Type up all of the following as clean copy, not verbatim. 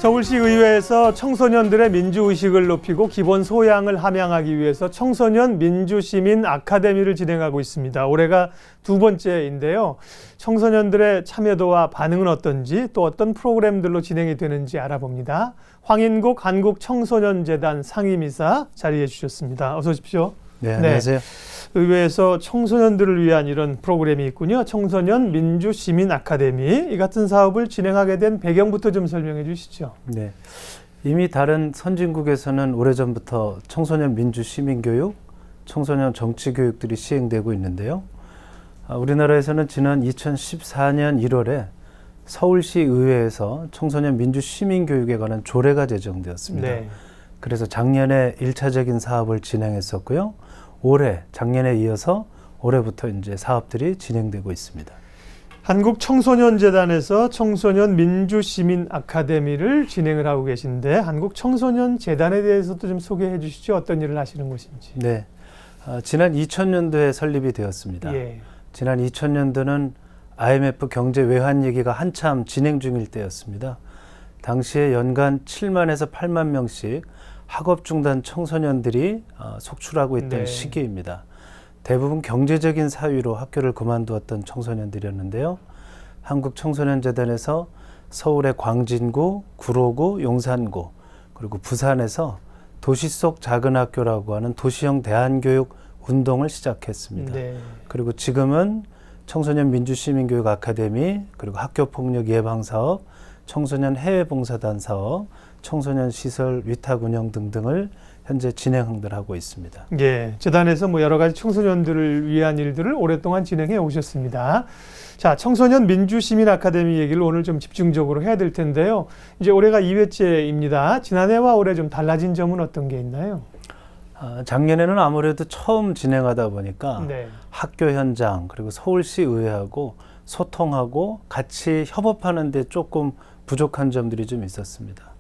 서울시 의회에서 청소년들의 민주의식을 높이고 기본 소양을 함양하기 위해서 청소년 민주시민 아카데미를 진행하고 있습니다. 올해가 두 번째인데요. 청소년들의 참여도와 반응은 어떤지 또 어떤 프로그램들로 진행이 되는지 알아봅니다. 황인국 한국청소년재단 상임이사 자리해 주셨습니다. 어서 오십시오. 네, 안녕하세요. 의회에서 청소년들을 위한 이런 프로그램이 있군요. 청소년 민주시민 아카데미. 이 같은 사업을 진행하게 된 배경부터 좀 설명해 주시죠. 네, 이미 다른 선진국에서는 오래전부터 청소년 민주시민교육, 청소년 정치교육들이 시행되고 있는데요. 우리나라에서는 지난 2014년 1월에 서울시 의회에서 청소년 민주시민교육에 관한 조례가 제정되었습니다. 네. 그래서 작년에 1차적인 사업을 진행했었고요. 작년에 이어서 올해부터 이제 사업들이 진행되고 있습니다. 한국청소년재단에서 청소년 민주시민 아카데미를 진행을 하고 계신데 한국청소년재단에 대해서도 좀 소개해 주시죠. 어떤 일을 하시는 곳인지. 네, 지난 2000년도에 설립이 되었습니다. 예. 지난 2000년도는 IMF 경제 외환 위기가 한참 진행 중일 때였습니다. 당시에 연간 7만에서 8만 명씩 학업 중단 청소년들이 속출하고 있던 네. 시기입니다. 대부분 경제적인 사유로 학교를 그만두었던 청소년들이었는데요. 한국청소년재단에서 서울의 광진구, 구로구, 용산구, 그리고 부산에서 도시 속 작은 학교라고 하는 도시형 대안교육 운동을 시작했습니다. 네. 그리고 지금은 청소년 민주시민교육 아카데미, 그리고 학교폭력 예방사업, 청소년 해외봉사단 사업, 청소년 시설 위탁 운영 등등을 현재 진행을 하고 있습니다. 예, 재단에서 뭐 여러 가지 청소년들을 위한 일들을 오랫동안 진행해 오셨습니다. 자, 청소년 민주시민 아카데미 얘기를 오늘 좀 집중적으로 해야 될 텐데요. 이제 올해가 2회째입니다. 지난해와 올해 좀 달라진 점은 어떤 게 있나요? 작년에는 아무래도 처음 진행하다 보니까 네. 학교 현장 그리고 서울시 의회하고 소통하고 같이 협업하는 데 조금 부족한 점들이 좀 있었습니다.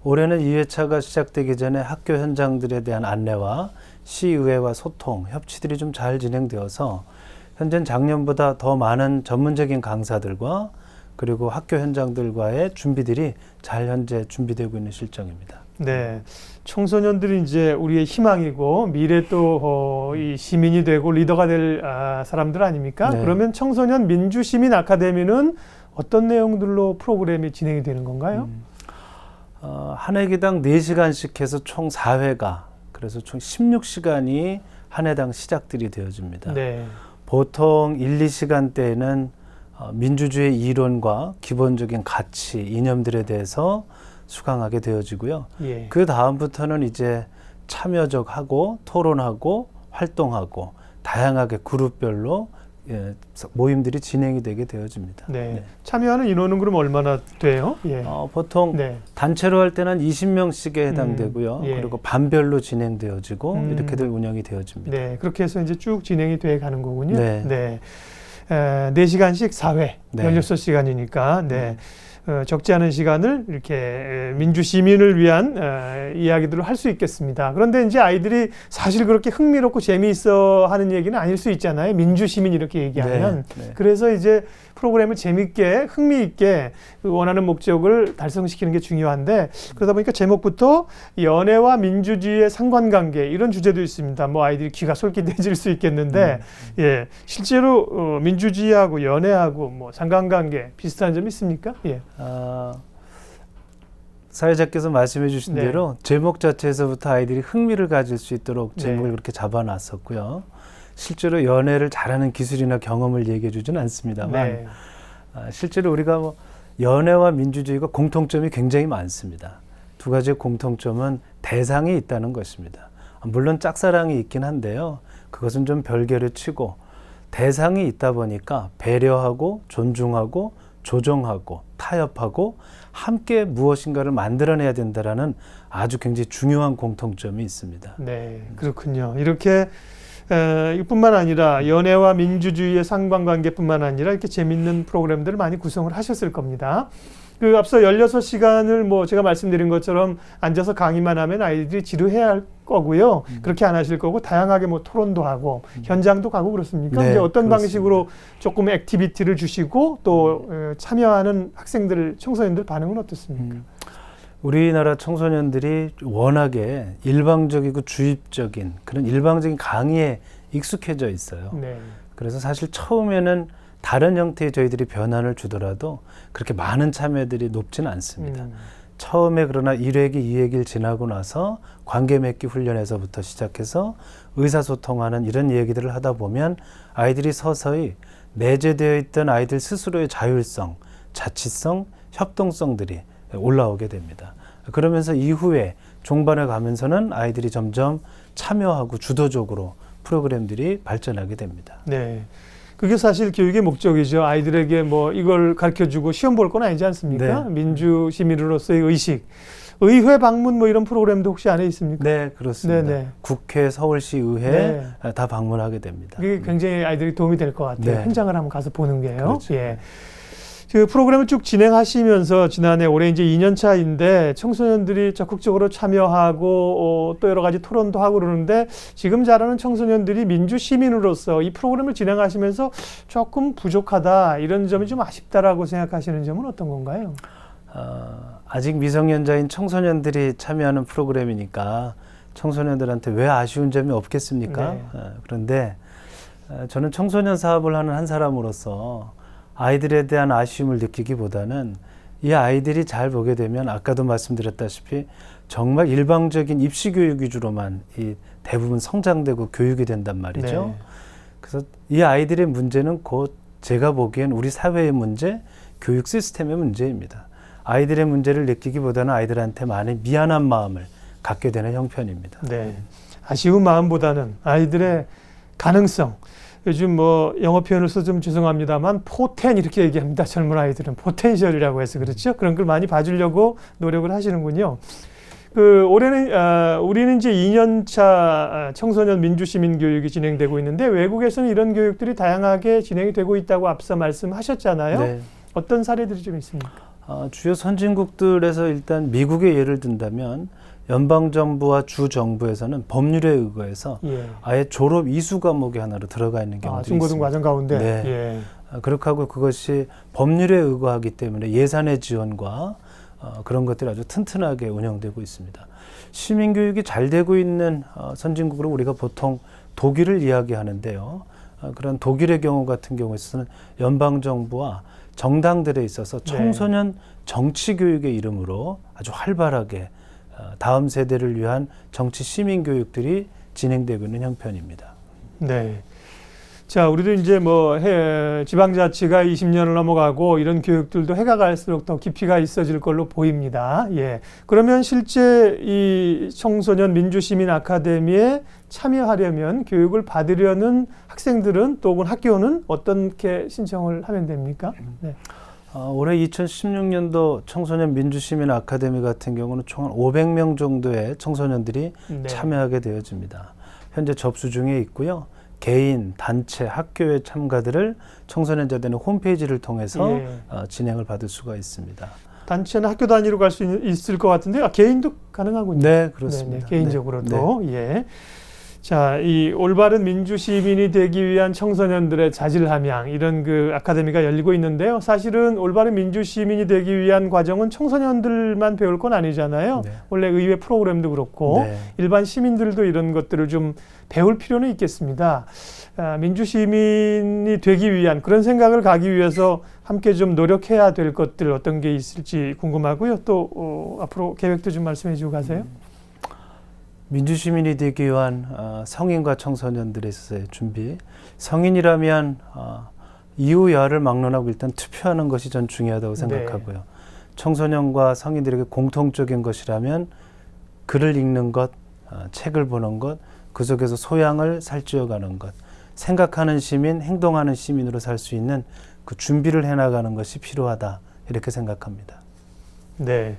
올해는 2회차가 시작되기 전에 학교 현장들에 대한 안내와 시의회와 소통, 협치들이 좀 잘 진행되어서 현재는 작년보다 더 많은 전문적인 강사들과 그리고 학교 현장들과의 준비들이 잘 현재 준비되고 있는 실정입니다. 네, 청소년들이 이제 우리의 희망이고 미래 또 이 시민이 되고 리더가 될 사람들 아닙니까? 네. 그러면 청소년 민주시민 아카데미는 어떤 내용들로 프로그램이 진행이 되는 건가요? 한 회기당 4시간씩 해서 총 4회가, 그래서 총 16시간이 한 회당 시작들이 되어집니다. 네. 보통 1, 2시간대에는 민주주의 이론과 기본적인 가치, 이념들에 대해서 수강하게 되어지고요. 예. 그 다음부터는 이제 참여적하고 토론하고 활동하고 다양하게 그룹별로 모임들이 진행이 되게 되어집니다. 네. 네. 참여하는 인원은 그럼 얼마나 돼요? 예. 보통 네. 단체로 할 때는 20명씩에 해당되고요. 예. 그리고 반별로 진행되어지고 이렇게들 운영이 되어집니다. 네. 그렇게 해서 이제 쭉 진행이 돼 가는 거군요. 네. 네. 4시간씩 4회, 네. 16시간이니까, 네. 적지 않은 시간을 이렇게 민주시민을 위한 이야기들을 할 수 있겠습니다. 그런데 이제 아이들이 사실 그렇게 흥미롭고 재미있어 하는 얘기는 아닐 수 있잖아요. 민주시민 이렇게 얘기하면. 네. 네. 그래서 이제 프로그램을 재밌게 흥미있게 원하는 목적을 달성시키는 게 중요한데 그러다 보니까 제목부터 연애와 민주주의의 상관관계 이런 주제도 있습니다. 뭐 아이들이 귀가 솔깃해질 수 있겠는데 예, 실제로 민주주의하고 연애하고 뭐 상관관계 비슷한 점 있습니까? 예. 사회자께서 말씀해 주신 네. 대로 제목 자체에서부터 아이들이 흥미를 가질 수 있도록 제목을 네. 그렇게 잡아놨었고요. 실제로 연애를 잘하는 기술이나 경험을 얘기해 주지는 않습니다만 네. 실제로 우리가 뭐 연애와 민주주의가 공통점이 굉장히 많습니다. 두 가지의 공통점은 대상이 있다는 것입니다. 물론 짝사랑이 있긴 한데요. 그것은 좀 별개로 치고 대상이 있다 보니까 배려하고 존중하고 조정하고 타협하고 함께 무엇인가를 만들어내야 된다라는 아주 굉장히 중요한 공통점이 있습니다. 네, 그렇군요. 이렇게 이뿐만 아니라 연애와 민주주의의 상관관계뿐만 아니라 이렇게 재밌는 프로그램들을 많이 구성을 하셨을 겁니다. 그 앞서 16시간을 뭐 제가 말씀드린 것처럼 앉아서 강의만 하면 아이들이 지루해야 할 거고요. 그렇게 안 하실 거고 다양하게 뭐 토론도 하고 현장도 가고 그렇습니까? 네, 이제 어떤 그렇습니다. 방식으로 조금 액티비티를 주시고 또 참여하는 학생들, 청소년들 반응은 어떻습니까? 우리나라 청소년들이 워낙에 일방적이고 주입적인 그런 일방적인 강의에 익숙해져 있어요. 네. 그래서 사실 처음에는 다른 형태의 저희들이 변화를 주더라도 그렇게 많은 참여들이 높지는 않습니다. 처음에 그러나 1회기, 2회기를 지나고 나서 관계 맺기 훈련에서부터 시작해서 의사소통하는 이런 얘기들을 하다 보면 아이들이 서서히 내재되어 있던 아이들 스스로의 자율성, 자치성, 협동성들이 올라오게 됩니다. 그러면서 이후에 종반에 가면서는 아이들이 점점 참여하고 주도적으로 프로그램들이 발전하게 됩니다. 네. 그게 사실 교육의 목적이죠. 아이들에게 뭐 이걸 가르쳐주고 시험 볼 건 아니지 않습니까? 네. 민주 시민으로서의 의식. 의회 방문 뭐 이런 프로그램도 혹시 안에 있습니까? 네, 그렇습니다. 네네. 국회, 서울시의회 다 방문하게 됩니다. 그게 굉장히 아이들이 도움이 될 것 같아요. 네. 현장을 한번 가서 보는 게요. 그렇죠. 예. 그 프로그램을 쭉 진행하시면서 지난해 올해 이제 2년 차인데 청소년들이 적극적으로 참여하고 또 여러 가지 토론도 하고 그러는데 지금 자라는 청소년들이 민주 시민으로서 이 프로그램을 진행하시면서 조금 부족하다 이런 점이 좀 아쉽다라고 생각하시는 점은 어떤 건가요? 아직 미성년자인 청소년들이 참여하는 프로그램이니까 청소년들한테 왜 아쉬운 점이 없겠습니까? 네. 그런데 저는 청소년 사업을 하는 한 사람으로서 아이들에 대한 아쉬움을 느끼기보다는 이 아이들이 잘 보게 되면 아까도 말씀드렸다시피 정말 일방적인 입시 교육 위주로만 이 대부분 성장되고 교육이 된단 말이죠. 네. 그래서 이 아이들의 문제는 곧 제가 보기엔 우리 사회의 문제, 교육 시스템의 문제입니다. 아이들의 문제를 느끼기보다는 아이들한테 많이 미안한 마음을 갖게 되는 형편입니다. 네. 아쉬운 마음보다는 아이들의 가능성. 요즘 뭐 영어 표현을 써서 좀 죄송합니다만 포텐 이렇게 얘기합니다. 젊은 아이들은 포텐셜이라고 해서 그렇죠. 그런 걸 많이 봐주려고 노력을 하시는군요. 그 올해는 우리는 이제 2년차 청소년 민주시민 교육이 진행되고 있는데 외국에서는 이런 교육들이 다양하게 진행이 되고 있다고 앞서 말씀하셨잖아요. 네. 어떤 사례들이 좀 있습니까? 주요 선진국들에서 일단 미국의 예를 든다면 연방정부와 주정부에서는 법률에 의거해서 예. 아예 졸업 이수 과목의 하나로 들어가 있는 경우도 중고등 있습니다. 과정 가운데. 네. 예. 그렇게 하고 그것이 법률에 의거하기 때문에 예산의 지원과 그런 것들이 아주 튼튼하게 운영되고 있습니다. 시민교육이 잘 되고 있는 선진국으로 우리가 보통 독일을 이야기하는데요. 그런 독일의 경우 같은 경우에는 연방정부와 정당들에 있어서 청소년 정치교육의 이름으로 아주 활발하게 다음 세대를 위한 정치 시민 교육들이 진행되고 있는 형편입니다. 네. 자, 우리도 이제 뭐 지방자치가 20년을 넘어가고 이런 교육들도 해가 갈수록 더 깊이가 있어질 걸로 보입니다. 예. 그러면 실제 이 청소년 민주시민 아카데미에 참여하려면 교육을 받으려는 학생들은 또 혹은 학교는 어떻게 신청을 하면 됩니까? 네. 올해 2016년도 청소년 민주시민 아카데미 같은 경우는 총 500명 정도의 청소년들이 참여하게 되어집니다. 현재 접수 중에 있고요. 개인, 단체, 학교의 참가들을 청소년자들의 홈페이지를 통해서 진행을 받을 수가 있습니다. 단체는 학교 단위로 갈 수 있을 것 같은데 개인도 가능하군요. 네, 그렇습니다. 네네, 개인적으로도. 네. 예. 자, 이 올바른 민주 시민이 되기 위한 청소년들의 자질 함양 이런 그 아카데미가 열리고 있는데요. 사실은 올바른 민주 시민이 되기 위한 과정은 청소년들만 배울 건 아니잖아요. 네. 원래 의회 프로그램도 그렇고 일반 시민들도 이런 것들을 좀 배울 필요는 있겠습니다. 민주 시민이 되기 위한 그런 생각을 가기 위해서 함께 좀 노력해야 될 것들 어떤 게 있을지 궁금하고요. 또 앞으로 계획도 좀 말씀해 주고 가세요. 민주시민이 되기 위한 성인과 청소년들에 있어서의 준비. 성인이라면 이후 여하를 막론하고 일단 투표하는 것이 전 중요하다고 생각하고요. 청소년과 성인들에게 공통적인 것이라면 글을 읽는 것, 책을 보는 것, 그 속에서 소양을 살찌워가는 것, 생각하는 시민, 행동하는 시민으로 살 수 있는 그 준비를 해나가는 것이 필요하다 이렇게 생각합니다. 네.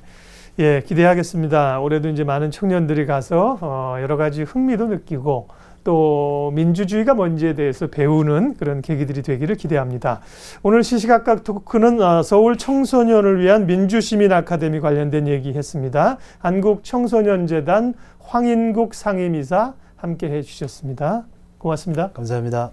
예, 기대하겠습니다. 올해도 이제 많은 청년들이 가서 여러 가지 흥미도 느끼고 또 민주주의가 뭔지에 대해서 배우는 그런 계기들이 되기를 기대합니다. 오늘 시시각각 토크는 서울 청소년을 위한 민주시민 아카데미 관련된 얘기했습니다. 한국청소년재단 황인국 상임이사 함께 해주셨습니다. 고맙습니다. 감사합니다.